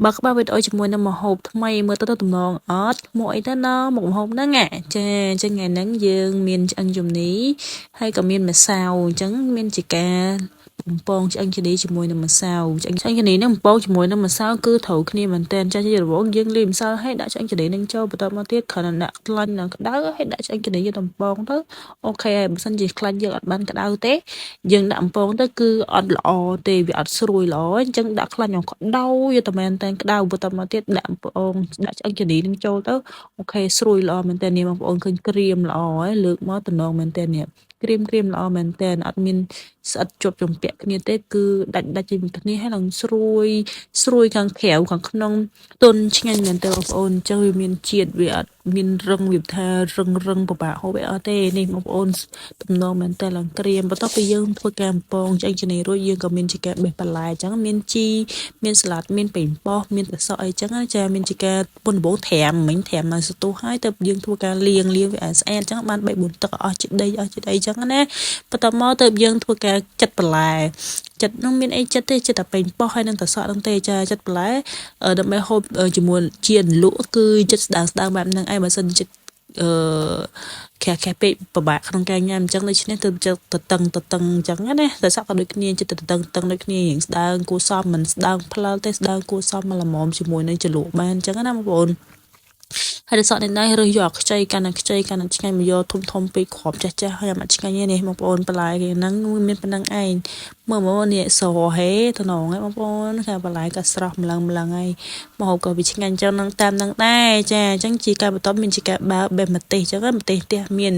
បើក្បាលវីដេអូជាមួយនឹងម្ហូបថ្មីមើលទៅទំនងអត់មកអីទៅណាមកម្ហូបហ្នឹងចាអញ្ចឹងថ្ងៃហ្នឹងយើងមានឆ្អឹងជំនីហើយក៏មានម្សៅអញ្ចឹងមានជាការបំពងឆ្អឹងជំនីជាមួយនឹងម្សៅឆ្អឹងជំនីហ្នឹងបំពងជាមួយនឹងម្សៅគឺត្រូវគ្នាមែនតើចាជារង្វងយើងលាយម្សៅហើយដាក់ឆ្អឹងជំនីហ្នឹងចូលបន្តមកទៀតគ្រាន់តែដាក់ខ្លាញ់នៅក្តៅហើយដាក់ឆ្អឹងជំនីយើងបំពងទៅអូខេហើយបើសិនជាខ្លាញ់យើងអត់បានក្តៅទេយើងដាក់បំពងទៅគឺអត់ល្អទេវាអត់ស្រួយល្អអញ្ចឹងដាក់ខ្លាញ់ឲ្យក្តៅយកតែមែនតើក្តៅបន្តមកទៀតដាក់បំពងដាក់ឆ្អឹងជំនីនឹងចូលទៅអូខេស្រួយល្អមែនតើនេះបងប្អូនឃើញក្រៀមល្អហើយលើកមកតំណងមែនតើនេះក្រៀមល្អមែនតើអត់មានស្អិតជាប់ជំពាក់គ្នាទេគឺដាច់ជាមួយគ្នាហើយនឹងស្រួយខាងក្រៅខាងក្នុងទុនឆ្ងាញ់មែនតើបងប្អូនអញ្ចឹងវាមានជាតិវាអត់មានរឹងវាថារឹងពិបាកហូបអត់ទេនេះបងប្អូនតំណងមែនតើឡើងក្រៀមបន្ទាប់ពីយើងធ្វើការបំពងឆ្អឹងជំនីរួចយើងក៏មានជាការបេះបន្លែអញ្ចឹងមានជីមានសាឡាត់មានប៉េងប៉ោះមានត្រសក់អីចឹងចាមានជាការពុនដំបងត្រាំមិញត្រាំនៅសន្ទុះហើយទៅយើងធ្វើការលាងវាឲ្យស្អាតអញ្ចឹងបាន3 4ទឹកអស់ជាតិដីអស់ជាតិអីចឹងណាបន្ទាប់មកទៅយើងធ្វើការចិតបន្លែចិត្តនឹងមានអីចិត្តទេចិត្តតែប៉េងប៉ោះហើយនឹងត្រសក់នឹងទេចាចិត្តបន្លែដើម្បីហូបជាមួយជាលក់គឺចិត្តស្ដើងបែបហ្នឹងឯងបើសិនចិត្តអឺខែពេកពិបាកក្នុងការញ៉ាំអញ្ចឹងដូច្នេះទៅចិត្តតឹងអញ្ចឹងណាតែសក់ក៏ដូចគ្នាចិត្តតឹងដូចគ្នារៀងស្ដើងគួរសមមិនស្ដើងផ្លើទេស្ដើងគួរសមមកល្មមជាមួយនឹងជ្រលក់បានអញ្ចឹងណាបងប្អូនហើយសក់នេះដែររើសយកខ្ចីកាន់តែឆ្ងាញ់មកយកធំពេកគ្រាប់ចាស់ហើយអាមកឆ្ងាញ់នេះបងប្អូនបន្លែគេហ្នឹងមានប៉ុណ្ណឹងឯងមើលនេះសហេតំណងឯងបងប្អូនខាបន្លែក៏ស្រស់ម្លឹងហើយមកហូបក៏វាឆ្ងាញ់ចឹងនឹងតាមនឹងដែរចាអញ្ចឹងជាការបន្តមានជាការបេះម្ទេសអញ្ចឹងម្ទេសផ្ទះមាន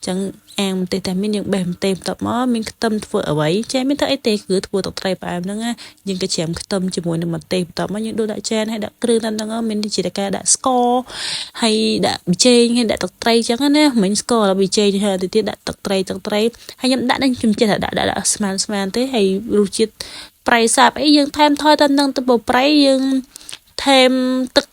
ចឹងអាំងម្ទេសតែមានយើងបេះម្ទេសបន្ទាប់មកមានខ្ទឹមធ្វើអ្វីចាមានធ្វើអីទេគឺធ្វើទឹកត្រីផ្អែមហ្នឹងយើងក៏ច្រាមខ្ទឹមជាមួយនឹងម្ទេសបន្ទាប់មកយើងដួសដាក់ចានហើយដាក់គ្រឿងហ្នឹងមានជាការដាក់ស្ករហើយដាក់ប៊ីចេងហើយដាក់ទឹកត្រីចឹងណាមិញស្ករដល់ប៊ីចេងហើយទៅទៀតដាក់ទឹកត្រីហើយខ្ញុំដាក់នឹងខ្ញុំចេះតែដាក់ស្មានទេហើយរសជាតិប្រៃសាបអីយើងថែមថយតាមនឹងទៅប្រៃយើងថែមទឹក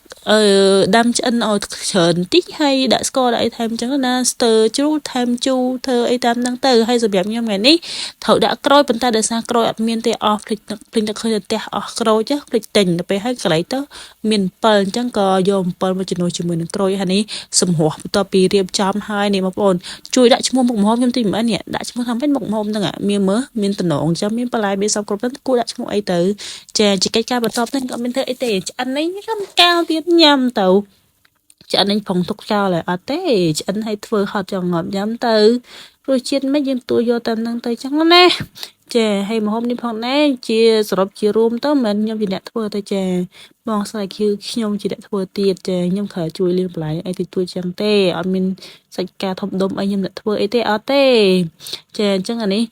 ដាំឆ្អិនឲ្យច្រើនតិចហើយដាក់ស្ករដាក់អីថែមអញ្ចឹងណាស្ទើជ្រូកថែមជូរធ្វើអីតាមហ្នឹងទៅហើយសម្រាប់ខ្ញុំថ្ងៃនេះត្រូវដាក់ក្រូចប៉ុន្តែដោយសារក្រូចអត់មានទេអស់ភ្លេចទឹកឃើញតែផ្ទះអស់ក្រូចភ្លេចទិញទៅពេលហើយកន្លែងទៅមាន7អញ្ចឹងក៏យក7មកជំនួសជាមួយនឹងក្រូចហើយនេះសម្រស់បន្ទាប់ពីរៀបចំហើយនេះបងប្អូនជួយដាក់ឈ្មោះមុខម្ហូបខ្ញុំតិចមើលនេះដាក់ឈ្មោះថាម៉េចមុខម្ហូបហ្នឹងមានតំណងចាំមានបន្លែមានសពគ្រប់ហ្នឹងគួរដាក់ឈ្មោះអីទៅចាជាកិច្ចការបន្ទាប់ហ្នឹងក៏មានធ្វើអីទេឆ្អិននេះខ្ញុំកាលទៀតញ៉ាំទៅឆ្អិននេះផងទុកចោលហើយអត់ទេឆ្អិនឲ្យធ្វើហត់ចង់ងាប់ញ៉ាំទៅរសជាតិមិនយើងទួយកតាមហ្នឹងទៅចឹងណាចាហើយម្ហូបនេះផងដែរជាសរុបជារួមទៅមិនខ្ញុំជាអ្នកធ្វើទៅចាបងស្រីគឺខ្ញុំជាអ្នកធ្វើទៀតចាខ្ញុំខើជួយលាងបន្លែអីទៅជួយចឹងទេអត់មានសាច់ការធំដុំអីខ្ញុំអ្នកធ្វើអីទេអត់ទេចាអញ្ចឹងអានេះ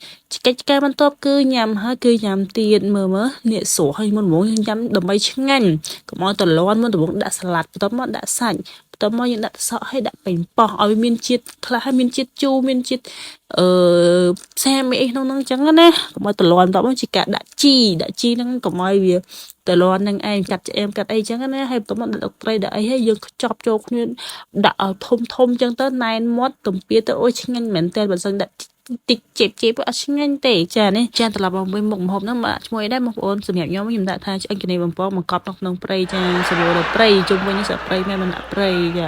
កិច្ចការបន្ទាប់គឺញ៉ាំហើយគឺញ៉ាំទៀតមើលនេះស្រស់ហើយមុនហ្មងញ៉ាំដើម្បីឆ្ងាញ់កុំឲ្យតលន់មុនដំងដាក់សាឡាត់បន្ទាប់មកដាក់សាច់បន្ទាប់មកយើងដាក់សក់ឲ្យដាក់ប៉េងប៉ោះឲ្យមានជាតិខ្លះហើយមានជាតិជូរមានជាតិផ្សាមីអីក្នុងហ្នឹងអញ្ចឹងណាកុំឲ្យតលន់បន្ទាប់មកជាការដាក់ជីហ្នឹងកុំឲ្យវាតលន់នឹងឯងកាត់ឆ្អែមកាត់អីចឹងណាហើយបន្ទាប់មកដាក់ទឹកត្រីដាក់អីហើយយើងខ្ចប់ចូលគ្នាដាក់ឲ្យធំចឹងទៅណែនមាត់ទំពាទៅអូយឆ្ងាញ់មែនតើបើសិនដាក់តិចជេបអត់ឆ្ងាញ់ទេចានេះចាត្រឡប់មកវិញមុខម្ហូបហ្នឹងមកឈ្មោះអីដែរបងប្អូនសម្រាប់ខ្ញុំដាក់ថាឆ្អឹងជំនីបំពងបង្កប់នៅក្នុងព្រៃចាសម្រួលដល់ព្រៃជុំវិញសត្វព្រៃមិនដាក់ព្រៃចា